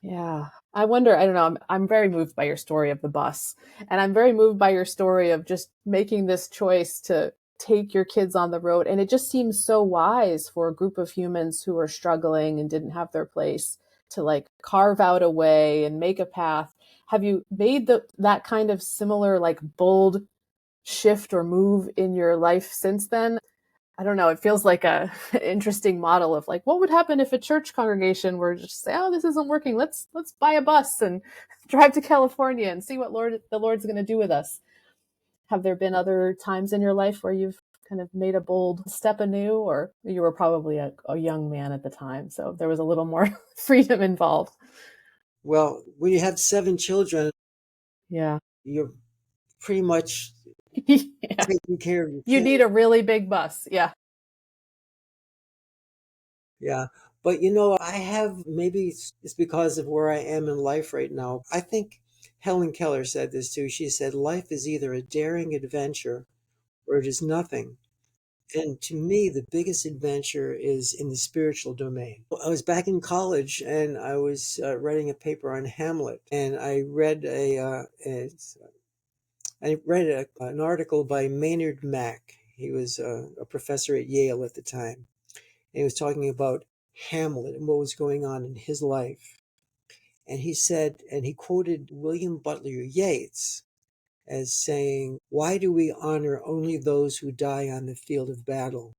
Speaker 1: Yeah. I wonder, I don't know, I'm very moved by your story of the bus. And I'm very moved by your story of just making this choice to take your kids on the road. And it just seems so wise for a group of humans who are struggling and didn't have their place to like carve out a way and make a path. Have you made that kind of similar, like bold shift or move in your life since then? I don't know. It feels like a interesting model of like, what would happen if a church congregation were just say, "Oh, this isn't working. Let's buy a bus and drive to California and see what the Lord's going to do with us." Have there been other times in your life where you've kind of made a bold step anew, or you were probably a young man at the time, so there was a little more freedom involved?
Speaker 2: Well, when you have 7 children,
Speaker 1: Yeah.
Speaker 2: you're pretty much
Speaker 1: Yeah.
Speaker 2: taking care of your
Speaker 1: You need
Speaker 2: kids.
Speaker 1: a really big bus. Yeah.
Speaker 2: Yeah. But I have, maybe it's because of where I am in life right now. I think Helen Keller said this too. She said, life is either a daring adventure or it is nothing. And to me, the biggest adventure is in the spiritual domain. I was back in college and I was writing a paper on Hamlet, and I read an article by Maynard Mack. He was a professor at Yale at the time, and he was talking about Hamlet and what was going on in his life. And he said, and he quoted William Butler Yeats as saying, "Why do we honor only those who die on the field of battle?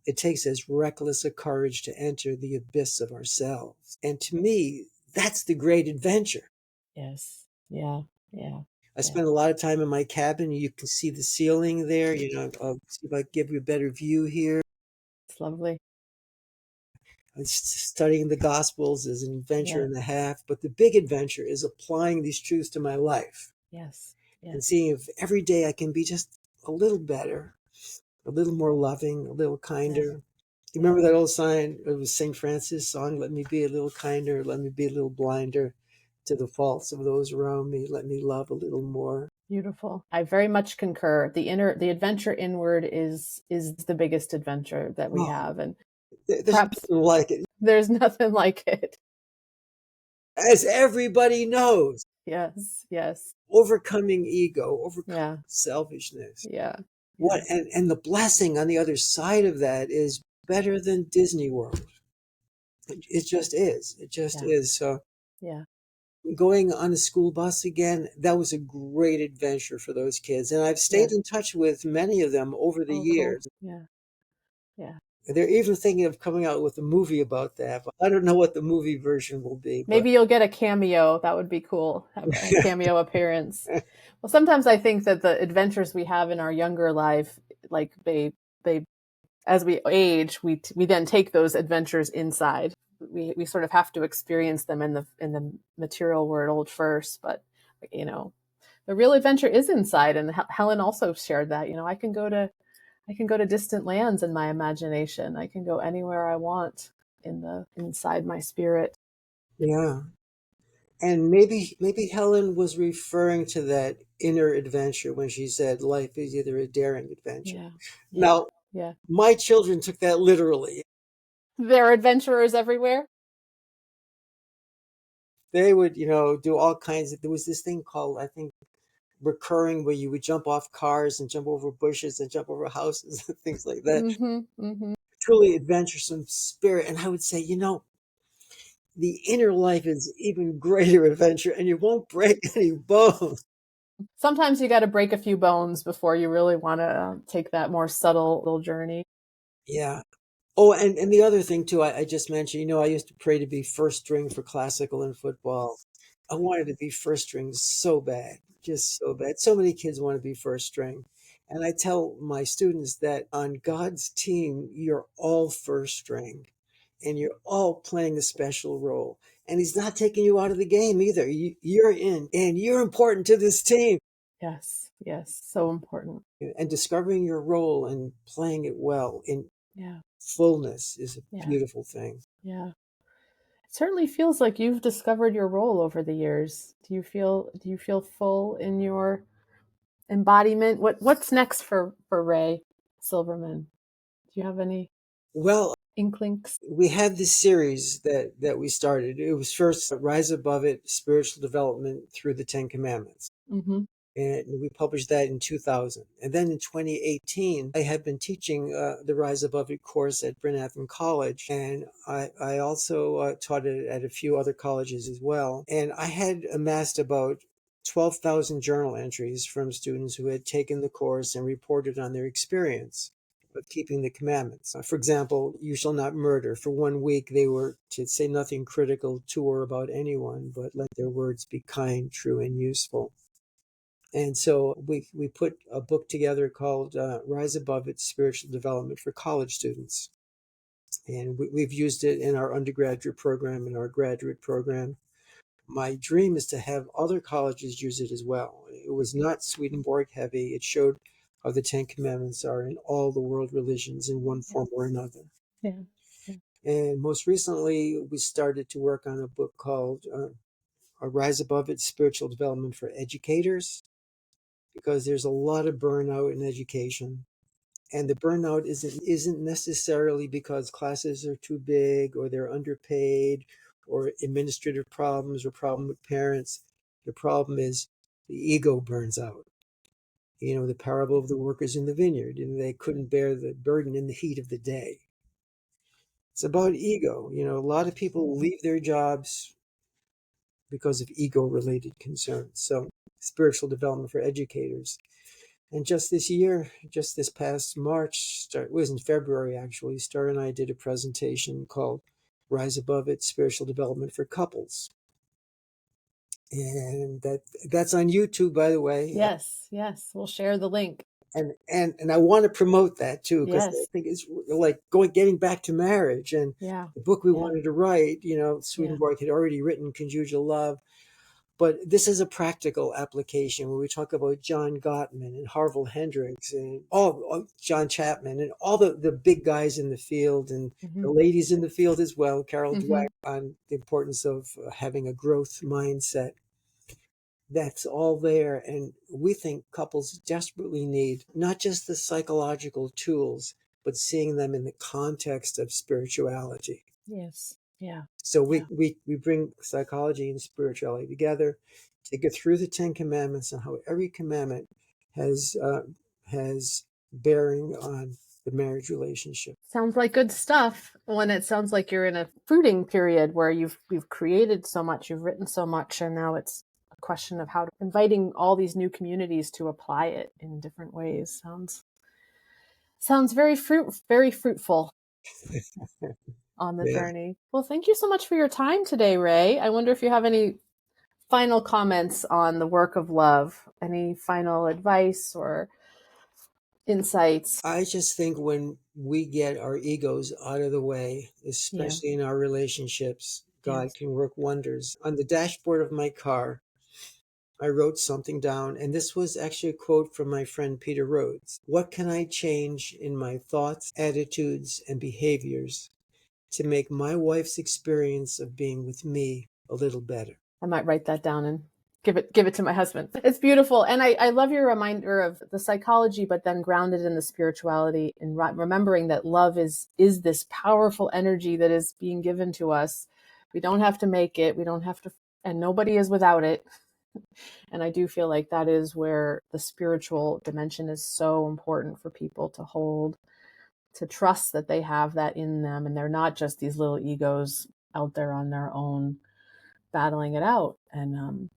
Speaker 2: It takes as reckless a courage to enter the abyss of ourselves." And to me, that's the great adventure.
Speaker 1: Yes. Yeah. Yeah.
Speaker 2: I
Speaker 1: Yeah.
Speaker 2: spend a lot of time in my cabin. You can see the ceiling there. I'll see if I can give you a better view here.
Speaker 1: It's lovely.
Speaker 2: Studying the Gospels is an adventure
Speaker 1: Yeah.
Speaker 2: and a half, but the big adventure is applying these truths to my life
Speaker 1: Yes.
Speaker 2: and
Speaker 1: Yes.
Speaker 2: seeing if every day I can be just a little better, a little more loving, a little
Speaker 1: Yeah.
Speaker 2: kinder. You
Speaker 1: Yeah.
Speaker 2: remember that old sign? It was St. Francis song, "Let me be a little kinder, let me be a little blinder to the faults of those around me, let me love a little more."
Speaker 1: Beautiful. I very much concur. The adventure inward is the biggest adventure that we
Speaker 2: Oh,
Speaker 1: have, and
Speaker 2: there's
Speaker 1: perhaps
Speaker 2: nothing like it.
Speaker 1: there's nothing like it.
Speaker 2: As everybody knows,
Speaker 1: Yes. Yes.
Speaker 2: overcoming ego, overcoming
Speaker 1: Yeah.
Speaker 2: selfishness.
Speaker 1: Yeah.
Speaker 2: What
Speaker 1: Yeah.
Speaker 2: and the blessing on the other side of that is better than Disney World. It just is. It just
Speaker 1: Yeah.
Speaker 2: is. So
Speaker 1: Yeah.
Speaker 2: going on a school bus again, that was a great adventure for those kids. And I've stayed
Speaker 1: Yes.
Speaker 2: in touch with many of them over the
Speaker 1: Oh, cool.
Speaker 2: years.
Speaker 1: Yeah. Yeah.
Speaker 2: They're even thinking of coming out with a movie about that. But I don't know what the movie version will be, but
Speaker 1: Maybe you'll get a cameo. That would be cool. Have a cameo appearance. Well, sometimes I think that the adventures we have in our younger life, like they as we age, we then take those adventures inside. We sort of have to experience them in the material world first, but you know, the real adventure is inside. And Helen also shared that. I can go to distant lands in my imagination. I can go anywhere I want in the inside my spirit.
Speaker 2: yeah. And maybe Helen was referring to that inner adventure when she said life is either a daring adventure.
Speaker 1: Yeah. Yeah.
Speaker 2: Now,
Speaker 1: Yeah.
Speaker 2: my children took that literally.
Speaker 1: There are adventurers everywhere.
Speaker 2: They would, do all kinds of, there was this thing called, I think, recurring where you would jump off cars and jump over bushes and jump over houses and things like that.
Speaker 1: Mm-hmm. Mm-hmm.
Speaker 2: Truly adventuresome spirit. And I would say, the inner life is even greater adventure and you won't break any bones.
Speaker 1: Sometimes you got to break a few bones before you really want to take that more subtle little journey.
Speaker 2: Yeah. Oh, and the other thing too, I just mentioned, I used to pray to be first string for classical and football. I wanted to be first string so bad, just so bad. So many kids want to be first string. And I tell my students that on God's team, you're all first string and you're all playing a special role. And he's not taking you out of the game either. You're in and you're important to this team.
Speaker 1: Yes. Yes. So important.
Speaker 2: And discovering your role and playing it well in
Speaker 1: Yeah.
Speaker 2: fullness is a
Speaker 1: Yeah.
Speaker 2: beautiful thing.
Speaker 1: Yeah. It certainly feels like you've discovered your role over the years. Do you feel full in your embodiment? What's next for Ray Silverman? Do you have any
Speaker 2: Well,
Speaker 1: inklings?
Speaker 2: we had this series that we started. It was first Rise Above It, Spiritual Development Through the Ten Commandments.
Speaker 1: Mm-hmm.
Speaker 2: And we published that in 2000. And then in 2018, I had been teaching the Rise Above It course at Bryn Athyn College. And I also taught it at a few other colleges as well. And I had amassed about 12,000 journal entries from students who had taken the course and reported on their experience of keeping the commandments. For example, you shall not murder. For 1 week, they were to say nothing critical to or about anyone, but let their words be kind, true, and useful. And so we put a book together called Rise Above It, Spiritual Development for College Students. And we've used it in our undergraduate program and our graduate program. My dream is to have other colleges use it as well. It was not Swedenborg heavy. It showed how the Ten Commandments are in all the world religions in one form or another.
Speaker 1: Yeah. Yeah.
Speaker 2: And most recently, we started to work on a book called Rise Above It, Spiritual Development for Educators, because there's a lot of burnout in education. And the burnout isn't necessarily because classes are too big or they're underpaid or administrative problems or problem with parents. The problem is the ego burns out. The parable of the workers in the vineyard, and they couldn't bear the burden in the heat of the day. It's about ego. A lot of people leave their jobs because of ego related concerns. So, spiritual development for educators. And just this year, just this past March, it was in February actually, Star and I did a presentation called Rise Above It, Spiritual Development for Couples. And that's on YouTube, by the way.
Speaker 1: Yes. Yes. We'll share the link.
Speaker 2: And I want to promote that too, because I
Speaker 1: Yes.
Speaker 2: think it's like getting back to marriage. And
Speaker 1: Yeah.
Speaker 2: the book we
Speaker 1: Yeah.
Speaker 2: wanted to write,
Speaker 1: Yeah.
Speaker 2: Swedenborg had already written Conjugal Love. But this is a practical application where we talk about John Gottman and Harville Hendricks and all John Chapman and all the big guys in the field and
Speaker 1: Mm-hmm.
Speaker 2: the ladies in the field as well, Carol
Speaker 1: Mm-hmm.
Speaker 2: Dweck, on the importance of having a growth mindset. That's all there. And we think couples desperately need not just the psychological tools, but seeing them in the context of spirituality.
Speaker 1: Yes. Yeah.
Speaker 2: So
Speaker 1: Yeah.
Speaker 2: we bring psychology and spirituality together to get through the Ten Commandments and how every commandment has bearing on the marriage relationship.
Speaker 1: Sounds like good stuff. When it sounds like you're in a fruiting period where you've created so much, you've written so much, and now it's a question of how to inviting all these new communities to apply it in different ways. Sounds very fruitful on the
Speaker 2: Yeah.
Speaker 1: journey. Well, thank you so much for your time today, Ray. I wonder if you have any final comments on the work of love, any final advice or insights.
Speaker 2: I just think when we get our egos out of the way,
Speaker 1: Yeah.
Speaker 2: especially in our relationships, God
Speaker 1: Yes.
Speaker 2: can work wonders. On the dashboard of my car, I wrote something down, and this was actually a quote from my friend Peter Rhodes. What can I change in my thoughts, attitudes, and behaviors to make my wife's experience of being with me a little better?
Speaker 1: I might write that down and give it to my husband. It's beautiful. And I love your reminder of the psychology, but then grounded in the spirituality and remembering that love is this powerful energy that is being given to us. We don't have to make it. We don't have to, and nobody is without it. And I do feel like that is where the spiritual dimension is so important for people to hold, to trust that they have that in them. And they're not just these little egos out there on their own, battling it out. And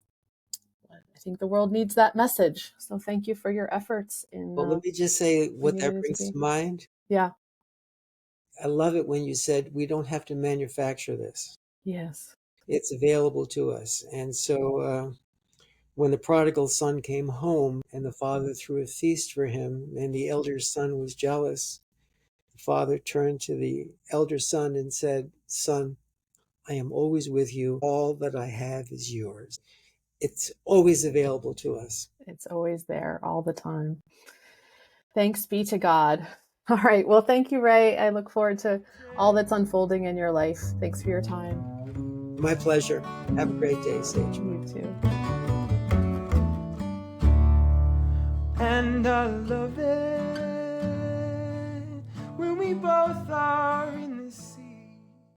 Speaker 1: I think the world needs that message. So thank you for your efforts in
Speaker 2: Well, let me just say what
Speaker 1: bringing
Speaker 2: that
Speaker 1: it into
Speaker 2: brings to
Speaker 1: being.
Speaker 2: mind.
Speaker 1: Yeah.
Speaker 2: I love it when you said we don't have to manufacture this.
Speaker 1: Yes.
Speaker 2: It's available to us. And so when the prodigal son came home and the father threw a feast for him and the elder son was jealous, the father turned to the elder son and said, "Son, I am always with you. All that I have is yours." It's always available to us.
Speaker 1: It's always there all the time. Thanks be to God. All right. Well, thank you, Ray. I look forward to all that's unfolding in your life. Thanks for your time.
Speaker 2: My pleasure. Have a great day, Sage.
Speaker 1: You too.
Speaker 3: And I love it when we both are in